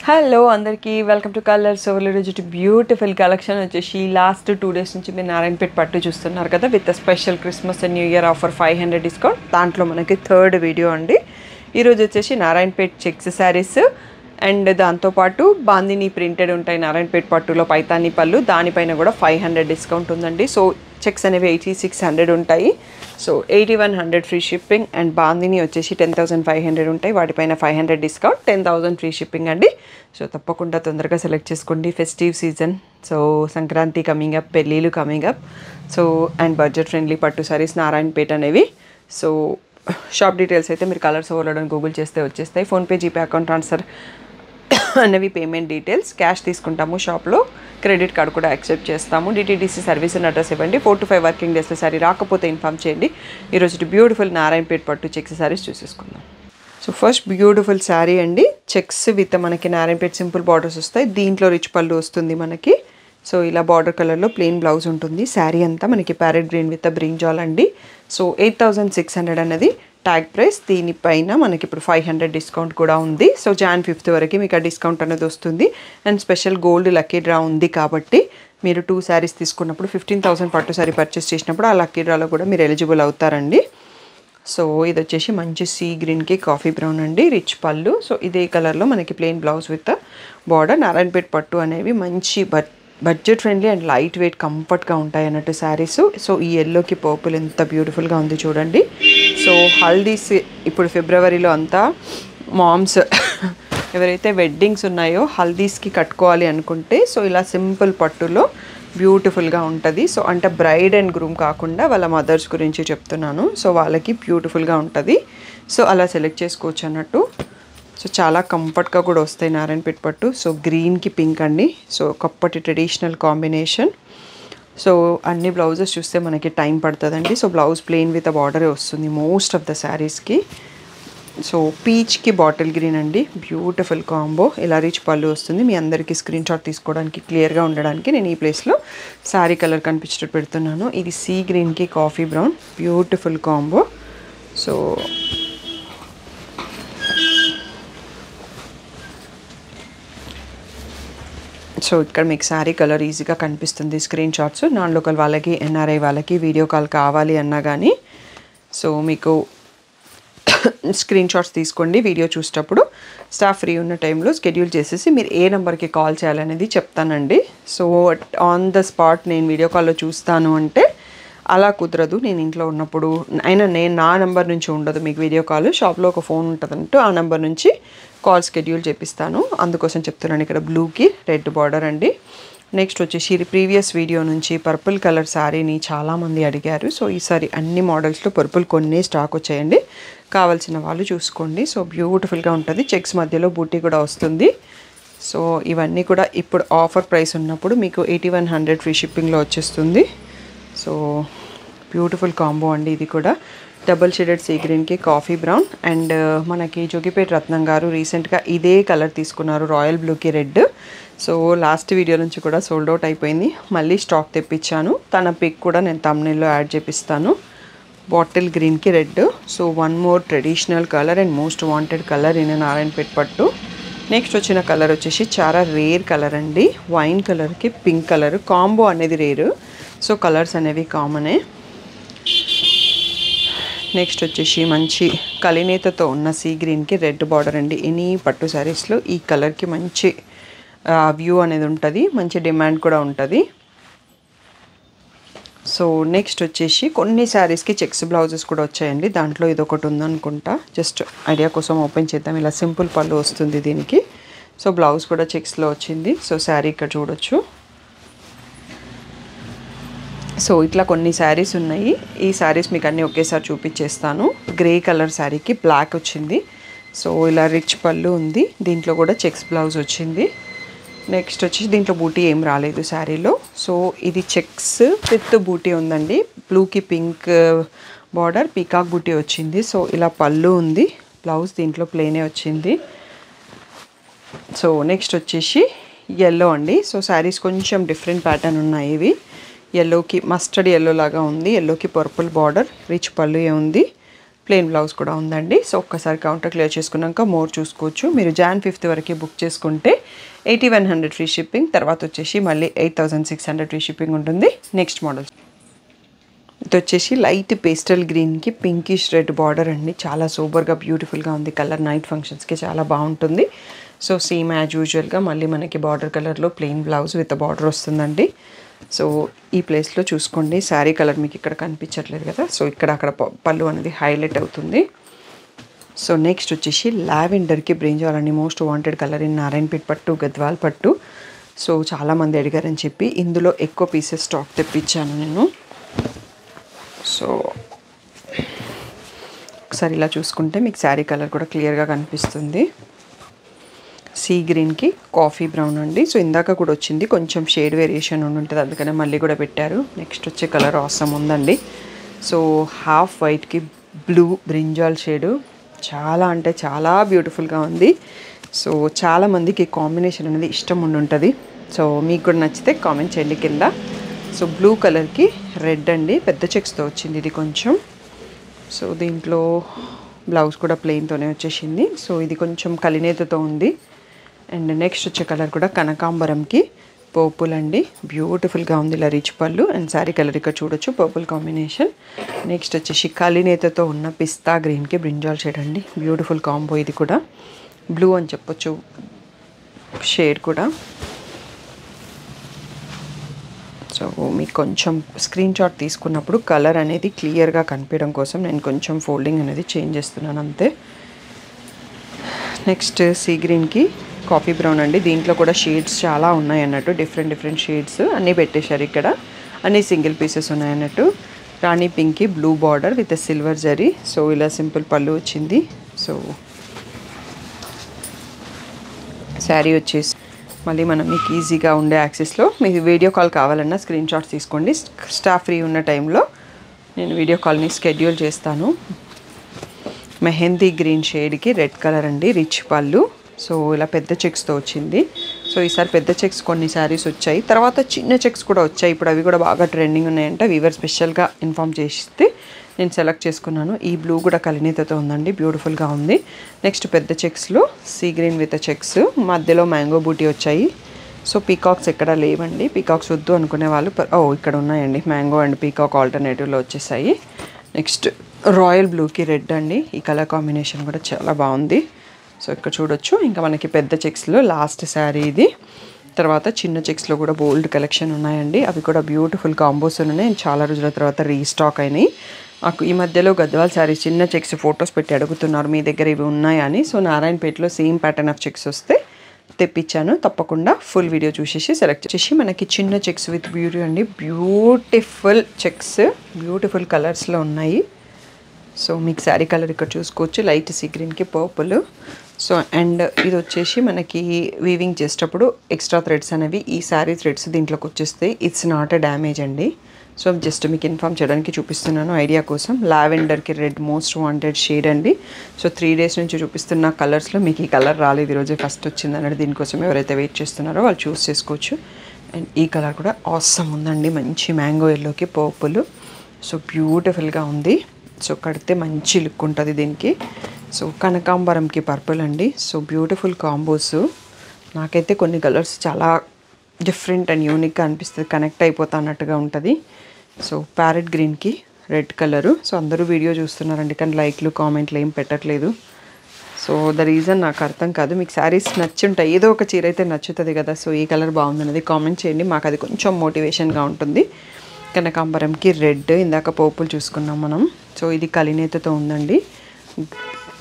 Hello అందరికీ welcome to colours overload వచ్చి beautiful collection వచ్చేసి లాస్ట్ 2 days నుంచి మీరు నారాయణపేట పట్టు చూస్తున్నారు కదా with special Christmas and new year offer 500 discount. దాంట్లో మనకి థర్డ్ వీడియో అండి. ఈరోజు వచ్చేసి నారాయణపేట చెక్స్ శారీస్ అండ్ దాంతోపాటు బాందిని ప్రింటెడ్ ఉంటాయి నారాయణపేట పట్టులో పైతాని పళ్ళు, దానిపైన కూడా 500 డిస్కౌంట్ ఉందండి. సో చెక్స్ అనేవి 8600 ఉంటాయి. So 8100 free shipping and Bandhani వచ్చేసి 10500 ఉంటాయి, వాటిపైన 500 డిస్కౌంట్, 10000 ఫ్రీ షిప్పింగ్ అండి. సో తప్పకుండా తొందరగా సెలెక్ట్ చేసుకోండి. Festive season, so Sankranti coming up, పెళ్ళిళ్ళు coming up, so and budget friendly పట్టు సారీస్ నారాయణపేట అనేవి. సో షాప్ డీటెయిల్స్ అయితే మీరు కలర్స్ ఓవర్లోడ్ అని గూగుల్ చేస్తే వచ్చేస్తాయి. ఫోన్పే, జీపే, అకౌంట్ ట్రాన్స్ఫర్ అనేవి పేమెంట్ డీటెయిల్స్. క్యాష్ తీసుకుంటాము షాప్లో, క్రెడిట్ కార్డ్ కూడా యాక్సెప్ట్ చేస్తాము. డిటీడీసీ సర్వీస్ అండ్ అడ్రస్ ఇవ్వండి. 4 to 5 వర్కింగ్ డేస్లో సారీ రాకపోతే ఇన్ఫామ్ చేయండి. ఈరోజు బ్యూటిఫుల్ నారాయణపేట పట్టు చెక్స్ సారీస్ చూసేసుకుందాం. సో ఫస్ట్ బ్యూటిఫుల్ శారీ అండి, చెక్స్ విత్ మనకి నారాయణపేట సింపుల్ బార్డర్స్ వస్తాయి. దీంట్లో రిచ్ పళ్ళు వస్తుంది మనకి. సో ఇలా బార్డర్ కలర్లో ప్లెయిన్ బ్లౌజ్ ఉంటుంది. శారీ అంతా మనకి ప్యారెట్ గ్రీన్ విత్ బ్రింజాల్ అండి. సో 8600 అన్నది ట్యాగ్ ప్రైస్. దీనిపైన మనకి ఇప్పుడు 500 డిస్కౌంట్ కూడా ఉంది. సో Jan 5th వరకు మీకు ఆ డిస్కౌంట్ అనేది వస్తుంది. And special gold lucky draw ఉంది కాబట్టి మీరు 2 శారీస్ తీసుకున్నప్పుడు 15,000 పట్టు శారీ పర్చేస్ చేసినప్పుడు ఆ లక్కీ డ్రాలో కూడా మీరు ఎలిజిబుల్ అవుతారండి. సో ఇది వచ్చేసి మంచి సీ గ్రీన్కి కాఫీ బ్రౌన్ అండి, రిచ్ పళ్ళు. సో ఇదే కలర్లో మనకి plain blouse with border. Narayanpet పట్టు అనేవి మంచి budget friendly and light weight కంఫర్ట్గా ఉంటాయి అన్నట్టు శారీస్. సో ఈ ఎల్లోకి పర్పుల్ ఎంత బ్యూటిఫుల్గా ఉంది చూడండి. సో హల్దీస్ ఇప్పుడు ఫిబ్రవరిలో అంతా మామ్స్ ఎవరైతే వెడ్డింగ్స్ ఉన్నాయో హల్దీస్కి కట్టుకోవాలి అనుకుంటే సో ఇలా సింపుల్ పట్టులో బ్యూటిఫుల్గా ఉంటుంది. సో అంటే బ్రైడ్ అండ్ గ్రూమ్ కాకుండా వాళ్ళ మదర్స్ గురించి చెప్తున్నాను. సో వాళ్ళకి బ్యూటిఫుల్గా ఉంటుంది. సో అలా సెలెక్ట్ చేసుకోవచ్చు అన్నట్టు. సో చాలా కంఫర్ట్గా కూడా వస్తాయి నారాయణపేట పట్టు. సో గ్రీన్కి పింక్ అండి. సో ఒకప్పటి ట్రెడిషనల్ కాంబినేషన్. సో అన్ని బ్లౌజెస్ చూస్తే మనకి టైం పడుతుందండి. సో బ్లౌజ్ ప్లెయిన్ విత్ బార్డరే వస్తుంది మోస్ట్ ఆఫ్ ద శారీస్కి. సో పీచ్కి బాటిల్ గ్రీన్ అండి, బ్యూటిఫుల్ కాంబో. ఇలా రిచ్ పళ్ళు వస్తుంది. మీ అందరికీ స్క్రీన్ షాట్ తీసుకోవడానికి క్లియర్గా ఉండడానికి నేను ఈ ప్లేస్లో శారీ కలర్ కనిపించేటట్టు పెడుతున్నాను. ఇది సీ గ్రీన్కి coffee brown, beautiful combo. So so ఇక్కడ మీకు శారీ కలర్ ఈజీగా కనిపిస్తుంది. స్క్రీన్ షాట్స్ నాన్ లోకల్ వాళ్ళకి, ఎన్ఆర్ఐ వాళ్ళకి వీడియో కాల్ కావాలి అన్నా కానీ సో మీకు స్క్రీన్ షాట్స్ తీసుకోండి. వీడియో చూసేటప్పుడు స్టాఫ్ ఫ్రీ ఉన్న టైంలో షెడ్యూల్ చేసేసి మీరు ఏ నెంబర్కి కాల్ చేయాలనేది చెప్తానండి. సో ఆన్ ద స్పాట్ నేను వీడియో కాల్లో చూస్తాను అంటే అలా కుదరదు. నేను ఇంట్లో ఉన్నప్పుడు అయినా నా నెంబర్ నుంచి ఉండదు మీకు వీడియో కాల్. షాప్లో ఒక ఫోన్ ఉంటుందంటూ ఆ నెంబర్ నుంచి కాల్ షెడ్యూల్ చేపిస్తాను. అందుకోసం చెప్తున్నాను. ఇక్కడ బ్లూకి రెడ్ బార్డర్ అండి. నెక్స్ట్ వచ్చేసి ప్రీవియస్ వీడియో నుంచి పర్పుల్ కలర్ శారీని చాలామంది అడిగారు. సో ఈసారి అన్ని మోడల్స్లో పర్పుల్ కొన్ని స్టాక్ వచ్చాయండి, కావాల్సిన వాళ్ళు చూసుకోండి. సో బ్యూటిఫుల్గా ఉంటుంది. చెక్స్ మధ్యలో బూటీ కూడా వస్తుంది. సో ఇవన్నీ కూడా ఇప్పుడు ఆఫర్ ప్రైస్ ఉన్నప్పుడు మీకు 8100 ఫ్రీ షిప్పింగ్లో వచ్చేస్తుంది. సో బ్యూటిఫుల్ కాంబో అండి. ఇది కూడా డబుల్ షేడెడ్ సీ గ్రీన్కి కాఫీ బ్రౌన్. అండ్ మనకి జోగిపేట రత్నం గారు రీసెంట్గా ఇదే కలర్ తీసుకున్నారు, రాయల్ బ్లూకి రెడ్. సో లాస్ట్ వీడియో నుంచి కూడా సోల్డ్ అవుట్ అయిపోయింది. మళ్ళీ స్టాక్ తెప్పించాను. తన పిక్ కూడా నేను థంబ్నెయిల్లో యాడ్ చేపిస్తాను. బాటిల్ గ్రీన్కి red. So one more traditional colour and most wanted colour in Narayanpet పట్టు. నెక్స్ట్ వచ్చిన కలర్ వచ్చేసి చాలా రేర్ కలర్ అండి, వైన్ కలర్కి పింక్ కలర్ కాంబో అనేది రేరు. సో కలర్స్ అనేవి కామనే. నెక్స్ట్ వచ్చేసి మంచి కలినేతతో ఉన్న సీ గ్రీన్కి రెడ్ బార్డర్ అండి. ఎనీ పట్టు శారీస్లో ఈ కలర్కి మంచి వ్యూ అనేది ఉంటుంది, మంచి డిమాండ్ కూడా ఉంటుంది. సో నెక్స్ట్ వచ్చేసి కొన్ని శారీస్కి చెక్స్ బ్లౌజెస్ కూడా వచ్చాయండి. దాంట్లో ఇది ఒకటి ఉందనుకుంటా. జస్ట్ ఐడియా కోసం ఓపెన్ చేద్దాం. ఇలా సింపుల్ పళ్ళు వస్తుంది దీనికి. సో బ్లౌజ్ కూడా చెక్స్లో వచ్చింది. సో శారీ ఇక్కడ చూడొచ్చు. సో ఇట్లా కొన్ని శారీస్ ఉన్నాయి. ఈ శారీస్ మీకు అన్నీ ఒకేసారి చూపించేస్తాను. గ్రే కలర్ శారీకి బ్లాక్ వచ్చింది. సో ఇలా రిచ్ పళ్ళు ఉంది. దీంట్లో కూడా చెక్స్ బ్లౌజ్ వచ్చింది. నెక్స్ట్ వచ్చి దీంట్లో బూటీ ఏం రాలేదు శారీలో. సో ఇది చెక్స్ విత్ బూటీ ఉందండి. బ్లూకి పింక్ బార్డర్, పీకాక్ బూటీ వచ్చింది. సో ఇలా పళ్ళు ఉంది. బ్లౌజ్ దీంట్లో ప్లెయినే వచ్చింది. సో నెక్స్ట్ వచ్చేసి ఎల్లో అండి. సో శారీస్ కొంచెం డిఫరెంట్ ప్యాటర్న్ ఉన్నాయి. ఇవి ఎల్లోకి మస్టర్డ్ ఎల్లో లాగా ఉంది. ఎల్లోకి పర్పుల్ బార్డర్, రిచ్ పళ్ళు ఉంది. ప్లెయిన్ బ్లౌజ్ కూడా ఉందండి. సో ఒక్కసారి కౌంటర్ క్లియర్ చేసుకున్నాక మోర్ చూసుకోవచ్చు. మీరు Jan 5th వరకు బుక్ చేసుకుంటే 8100 ఫ్రీ షిప్పింగ్, తర్వాత వచ్చేసి మళ్ళీ 8600 ఫ్రీ షిప్పింగ్ ఉంటుంది. నెక్స్ట్ మోడల్ ఇది వచ్చేసి లైట్ పేస్టల్ గ్రీన్కి పింకిష్ రెడ్ బార్డర్ అండి. చాలా సూపర్గా బ్యూటిఫుల్గా ఉంది. కలర్ నైట్ ఫంక్షన్స్కి చాలా బాగుంటుంది. సో సేమ్ యాజ్ యూజువల్గా మళ్ళీ మనకి బార్డర్ కలర్లో ప్లెయిన్ బ్లౌజ్ విత్ బార్డర్ వస్తుందండి. సో ఈ ప్లేస్లో చూసుకోండి, శారీ కలర్ మీకు ఇక్కడ కనిపించట్లేదు కదా, సో ఇక్కడ అక్కడ పళ్ళు అనేది హైలైట్ అవుతుంది. సో నెక్స్ట్ వచ్చేసి లావెండర్కి బ్రింజాల్ అండి. Most wanted colour in Narayanpet పట్టు, గద్వాల్ పట్టు. సో చాలామంది అడిగారని చెప్పి ఇందులో ఎక్కువ పీసెస్ స్టాక్ తెప్పించాను నేను. సో ఒకసారి ఇలా చూసుకుంటే మీకు శారీ కలర్ కూడా క్లియర్గా కనిపిస్తుంది. సీ గ్రీన్కి కాఫీ బ్రౌన్ అండి. సో ఇందాక కూడా వచ్చింది, కొంచెం షేడ్ వేరియేషన్ ఉంటుంది, అందుకనే మళ్ళీ కూడా పెట్టారు. నెక్స్ట్ వచ్చే కలర్ ఆసమ్ ఉందండి. సో హాఫ్ వైట్కి బ్లూ బ్రింజాల్ షేడు చాలా అంటే చాలా బ్యూటిఫుల్గా ఉంది. సో చాలామందికి కాంబినేషన్ అనేది ఇష్టం ఉంటుంది. సో మీకు కూడా నచ్చితే కామెంట్ చేయండి కింద. సో బ్లూ కలర్కి రెడ్ అండి, పెద్ద చెక్స్తో వచ్చింది ఇది కొంచెం. సో దీంట్లో బ్లౌజ్ కూడా ప్లెయిన్తోనే వచ్చేసింది. సో ఇది కొంచెం కలినేతతో ఉంది. అండ్ నెక్స్ట్ వచ్చే కలర్ కూడా కనకాంబరంకి పర్పుల్ అండి, బ్యూటిఫుల్గా ఉంది. ఇలా రిచ్ పళ్ళు అండ్ శారీ కలర్ ఇక్కడ చూడొచ్చు, పర్పుల్ కాంబినేషన్. నెక్స్ట్ వచ్చేసి కలినేతతో ఉన్న పిస్తా గ్రీన్కి బ్రింజాల్ షేడ్ అండి, బ్యూటిఫుల్ కాంబో. ఇది కూడా బ్లూ అని చెప్పొచ్చు షేడ్ కూడా. సో మీకు కొంచెం స్క్రీన్ షాట్ తీసుకున్నప్పుడు కలర్ అనేది క్లియర్గా కనిపించడం కోసం నేను కొంచెం ఫోల్డింగ్ అనేది చేంజ్ చేస్తున్నాను అంతే. నెక్స్ట్ సీ గ్రీన్కి కాఫీ బ్రౌన్ అండి. దీంట్లో కూడా షేడ్స్ చాలా ఉన్నాయి అన్నట్టు, డిఫరెంట్ షేడ్స్ అన్నీ పెట్టేశారు ఇక్కడ, అన్నీ సింగిల్ పీసెస్ ఉన్నాయి అన్నట్టు. రాణి పింక్కి blue border with silver zari. So ఇలా సింపుల్ పళ్ళు వచ్చింది. సో శారీ వచ్చేసి మళ్ళీ మనం మీకు ఈజీగా ఉండే యాక్సెస్లో మీకు వీడియో కాల్ కావాలన్నా స్క్రీన్ షాట్స్ తీసుకోండి. స్టాఫ్ ఫ్రీ ఉన్న టైంలో నేను వీడియో కాల్ని షెడ్యూల్ చేస్తాను. మెహందీ గ్రీన్ షేడ్కి రెడ్ కలర్ అండి, రిచ్ పళ్ళు. సో ఇలా పెద్ద చెక్స్తో వచ్చింది. సో ఈసారి పెద్ద చెక్స్ కొన్ని శారీస్ వచ్చాయి, తర్వాత చిన్న చెక్స్ కూడా వచ్చాయి. ఇప్పుడు అవి కూడా బాగా ట్రెండింగ్ ఉన్నాయంట. వీవర్ స్పెషల్గా ఇన్ఫామ్ చేస్తే నేను సెలెక్ట్ చేసుకున్నాను. ఈ బ్లూ కూడా కలినేతతో ఉందండి, బ్యూటిఫుల్గా ఉంది. నెక్స్ట్ పెద్ద చెక్స్లో సీ గ్రీన్ విత్ చెక్స్, మధ్యలో మ్యాంగో బూటీ వచ్చాయి. సో పీకాక్స్ ఎక్కడ లేవండి, పీకాక్స్ వద్దు అనుకునే వాళ్ళు ఇక్కడ ఉన్నాయండి, మ్యాంగో అండ్ పీకాక్ ఆల్టర్నేటివ్లో వచ్చేసాయి. నెక్స్ట్ రాయల్ బ్లూకి రెడ్ అండి, ఈ కలర్ కాంబినేషన్ కూడా చాలా బాగుంది. సో ఇక్కడ చూడొచ్చు. ఇంకా మనకి పెద్ద చెక్స్లో లాస్ట్ శారీ ఇది. తర్వాత చిన్న చెక్స్లో కూడా బోల్డ్ కలెక్షన్ ఉన్నాయండి, అవి కూడా బ్యూటిఫుల్ కాంబోస్ ఉన్నాయి. చాలా రోజుల తర్వాత రీస్టాక్ అయినాయి. నాకు ఈ మధ్యలో గద్వాల్ శారీ చిన్న చెక్స్ ఫొటోస్ పెట్టి అడుగుతున్నారు మీ దగ్గర ఇవి ఉన్నాయని. సో నారాయణపేటలో సేమ్ ప్యాటర్న్ ఆఫ్ చెక్స్ వస్తే తెప్పించాను. తప్పకుండా ఫుల్ వీడియో చూసేసి సెలెక్ట్ చేసి మనకి చిన్న చెక్స్ విత్ బ్యూటీ అండి, బ్యూటిఫుల్ చెక్స్, బ్యూటిఫుల్ కలర్స్లో ఉన్నాయి. సో మీకు శారీ కలర్ ఇక్కడ చూసుకోవచ్చు, లైట్ సీ గ్రీన్కి పర్పుల్. సో అండ్ ఇది వచ్చేసి మనకి వీవింగ్ చేసేటప్పుడు ఎక్స్ట్రా థ్రెడ్స్ అనేవి ఈ శారీ థ్రెడ్స్ దీంట్లోకి వచ్చేస్తాయి. ఇట్స్ నాట్ ఎ డ్యామేజ్ అండి. సో జస్ట్ మీకు ఇన్ఫామ్ చేయడానికి చూపిస్తున్నాను ఐడియా కోసం. లావెండర్కి రెడ్ మోస్ట్ వాంటెడ్ షేడ్ అండి. సో 3 days నుంచి చూపిస్తున్న కలర్స్లో మీకు ఈ కలర్ రాలేదు, ఈరోజే ఫస్ట్ వచ్చింది అన్నట్టు. దీనికోసం ఎవరైతే వెయిట్ చేస్తున్నారో వాళ్ళు చూస్ చేసుకోవచ్చు. అండ్ ఈ కలర్ కూడా ఆసమ్ ఉందండి, మంచి మ్యాంగో ఎల్లోకి పర్పుల్. సో బ్యూటిఫుల్గా ఉంది. సో కడితే మంచి లుక్ ఉంటుంది దీనికి. సో కనకాంబరంకి పర్పుల్ అండి. So beautiful combos. నాకైతే కొన్ని కలర్స్ చాలా డిఫరెంట్ అండ్ యూనిక్గా అనిపిస్తుంది, కనెక్ట్ అయిపోతా అన్నట్టుగా ఉంటుంది. సో ప్యారెట్ గ్రీన్కి రెడ్ కలరు. సో అందరూ వీడియో చూస్తున్నారండి కానీ లైక్లు కామెంట్లు ఏం పెట్టట్లేదు. సో ద రీజన్ నాకు అర్థం కాదు. మీకు శారీస్ నచ్చుంటాయి, ఏదో ఒక చీర అయితే నచ్చుతుంది కదా. సో ఈ కలర్ బాగుందన్నది కామెంట్ చేయండి, మాకు అది కొంచెం మోటివేషన్గా ఉంటుంది. కనకాంబరంకి రెడ్, ఇందాక పర్పుల్ చూసుకున్నాం మనం. సో ఇది కలినేతతో ఉందండి,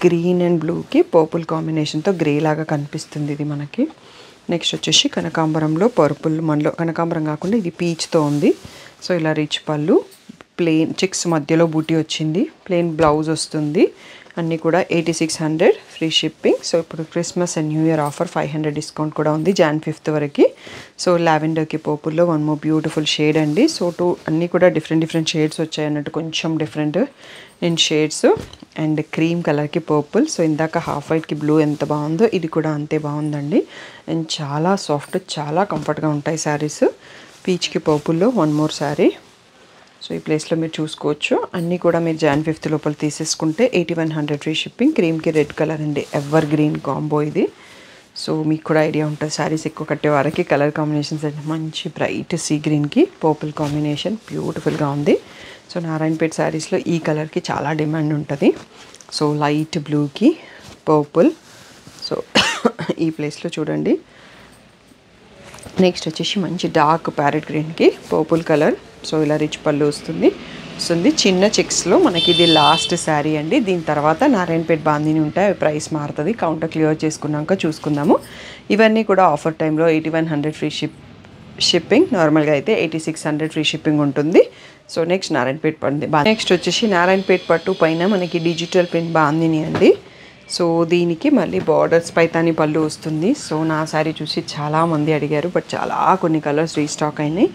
గ్రీన్ అండ్ బ్లూకి పర్పుల్ కాంబినేషన్తో గ్రే లాగా కనిపిస్తుంది ఇది మనకి. నెక్స్ట్ వచ్చేసి కనకాంబరంలో పర్పుల్, మనలో కనకాంబరం కాకుండా ఇది పీచ్తో ఉంది. సో ఇలా రిచ్ పళ్ళు, ప్లెయిన్ చెక్స్ మధ్యలో బూటీ వచ్చింది, ప్లెయిన్ బ్లౌజ్ వస్తుంది. అన్నీ కూడా 8600 ఫ్రీ షిప్పింగ్. సో ఇప్పుడు Christmas and new year offer 500 discount కూడా ఉంది Jan 5th వరకు. సో లావెండర్కి పర్పుల్లో వన్ మోర్ బ్యూటిఫుల్ షేడ్ అండి. సో అన్నీ కూడా డిఫరెంట్ షేడ్స్ వచ్చాయి అన్నట్టు, కొంచెం different in shades. And cream కలర్కి పర్పుల్. సో ఇందాక హాఫ్ వైట్కి బ్లూ ఎంత బాగుందో ఇది కూడా అంతే బాగుందండి. అండ్ చాలా సాఫ్ట్, చాలా కంఫర్ట్గా ఉంటాయి శారీస్. పీచ్కి పర్పుల్లో వన్ మోర్ శారీ. సో ఈ ప్లేస్లో మీరు చూసుకోవచ్చు. అన్నీ కూడా మీరు Jan 5th లోపల తీసేసుకుంటే 8100 ఫ్రీ షిప్పింగ్. క్రీమ్కి రెడ్ కలర్ అండి, ఎవర్ గ్రీన్ కాంబో ఇది. సో మీకు కూడా ఐడియా ఉంటుంది శారీస్ ఎక్కువ కట్టే వారికి కలర్ కాంబినేషన్స్ అంటే మంచి బ్రైట్ సీ గ్రీన్కి పర్పుల్ కాంబినేషన్ బ్యూటిఫుల్గా ఉంది. సో నారాయణపేట్ శారీస్లో ఈ కలర్కి చాలా డిమాండ్ ఉంటుంది. సో లైట్ బ్లూకి పర్పుల్. సో ఈ ప్లేస్లో చూడండి. నెక్స్ట్ వచ్చేసి మంచి డార్క్ ప్యారెట్ గ్రీన్కి పర్పుల్ కలర్. సో ఇలా రిచ్ పళ్ళు వస్తుంది. చిన్న చెక్స్లో మనకి ఇది లాస్ట్ శారీ అండి. దీని తర్వాత నారాయణపేట్ బాందీని ఉంటాయి, అవి ప్రైస్ మారుతుంది. కౌంటర్ క్లియర్ చేసుకున్నాక చూసుకుందాము. ఇవన్నీ కూడా ఆఫర్ టైంలో 8100 ఫ్రీ షిప్పింగ్. నార్మల్గా అయితే 8600 ఫ్రీ షిప్పింగ్ ఉంటుంది. సో నెక్స్ట్ నారాయణపేట్ పట్టు. నెక్స్ట్ వచ్చేసి నారాయణపేట్ పట్టు పైన మనకి డిజిటల్ ప్రింట్ బాందీని అండి. సో దీనికి మళ్ళీ బార్డర్స్ పైతాని పళ్ళు వస్తుంది. సో నా శారీ చూసి చాలామంది అడిగారు, బట్ చాలా కొన్ని కలర్స్ రీస్టాక్ అయినాయి.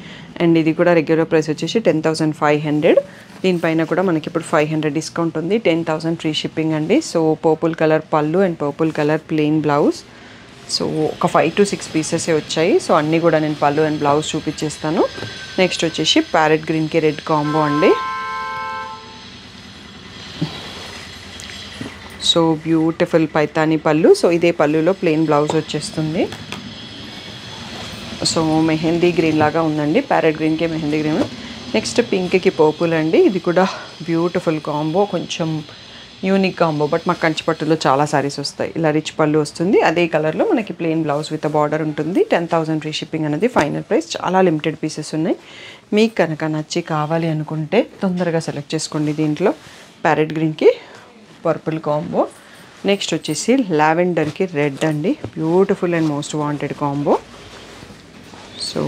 అండ్ ఇది కూడా రెగ్యులర్ ప్రైస్ వచ్చేసి 10,500. దీనిపైన కూడా మనకి ఇప్పుడు 500 డిస్కౌంట్ ఉంది. 10,000 ఫ్రీ షిప్పింగ్ అండి. సో పర్పుల్ కలర్ పళ్ళు and purple colour plain blouse. So ఒక 5 to 6 పీసెసే వచ్చాయి. సో అన్నీ కూడా నేను పళ్ళు అండ్ బ్లౌజ్ చూపించేస్తాను. నెక్స్ట్ వచ్చేసి ప్యారెట్ గ్రీన్కి రెడ్ కాంబో అండి. సో బ్యూటిఫుల్ పైతాని పళ్ళు. సో ఇదే పళ్ళులో ప్లెయిన్ బ్లౌజ్ వచ్చేస్తుంది. సో మెహందీ గ్రీన్ లాగా ఉందండి, ప్యారెట్ గ్రీన్కి మెహందీ గ్రీన్. నెక్స్ట్ పింక్కి పర్పుల్ అండి. ఇది కూడా బ్యూటిఫుల్ కాంబో, కొంచెం యూనిక్ కాంబో, బట్ మాకు కంచిపట్టులో చాలా సారీస్ వస్తాయి. ఇలా రిచ్ పళ్ళు వస్తుంది, అదే కలర్లో మనకి ప్లెయిన్ బ్లౌజ్ విత్ బార్డర్ ఉంటుంది. 10,000 ఫ్రీ షిప్పింగ్ అనేది ఫైనల్ ప్రైస్. చాలా లిమిటెడ్ పీసెస్ ఉన్నాయి. మీకు కనుక నచ్చి కావాలి అనుకుంటే తొందరగా సెలెక్ట్ చేసుకోండి. దీంట్లో ప్యారెట్ గ్రీన్కి పర్పుల్ కాంబో. నెక్స్ట్ వచ్చేసి లావెండర్కి రెడ్ అండి, beautiful and most wanted combo. So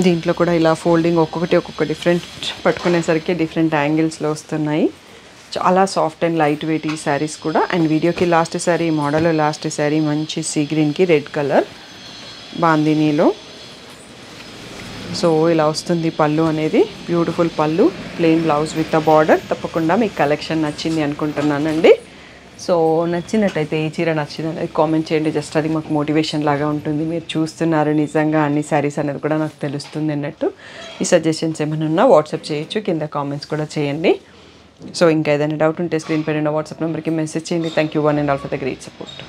దీంట్లో కూడా ఇలా ఫోల్డింగ్ ఒక్కొక్క డిఫరెంట్ పట్టుకునేసరికి డిఫరెంట్ యాంగిల్స్లో వస్తున్నాయి. చాలా సాఫ్ట్ అండ్ లైట్ వెయిట్ ఈ శారీస్ కూడా. అండ్ వీడియోకి లాస్ట్ శారీ, మోడల్లో లాస్ట్ శారీ మంచి సీ గ్రీన్కి రెడ్ కలర్ బాందినీలో. సో ఇలా వస్తుంది పళ్ళు అనేది, బ్యూటిఫుల్ పళ్ళు, plain blouse with a border. తప్పకుండా మీకు కలెక్షన్ నచ్చింది అనుకుంటున్నానండి. సో నచ్చినట్టయితే ఈ చీర నచ్చింది అనేది కామెంట్ చేయండి. జస్ట్ అది మాకు మోటివేషన్ లాగా ఉంటుంది. మీరు చూస్తున్నారు నిజంగా అన్ని శారీస్ అనేది కూడా నాకు తెలుస్తుంది అన్నట్టు. ఈ సజెషన్స్ ఏమైనా ఉన్నా వాట్సాప్ చేయొచ్చు, కింద కామెంట్స్ కూడా చేయండి. సో ఇంకా ఏదైనా డౌట్ ఉంటే స్క్రీన్ పైన వాట్సాప్ నెంబర్కి మెసేజ్ చేయండి. Thank you one and all for the great support.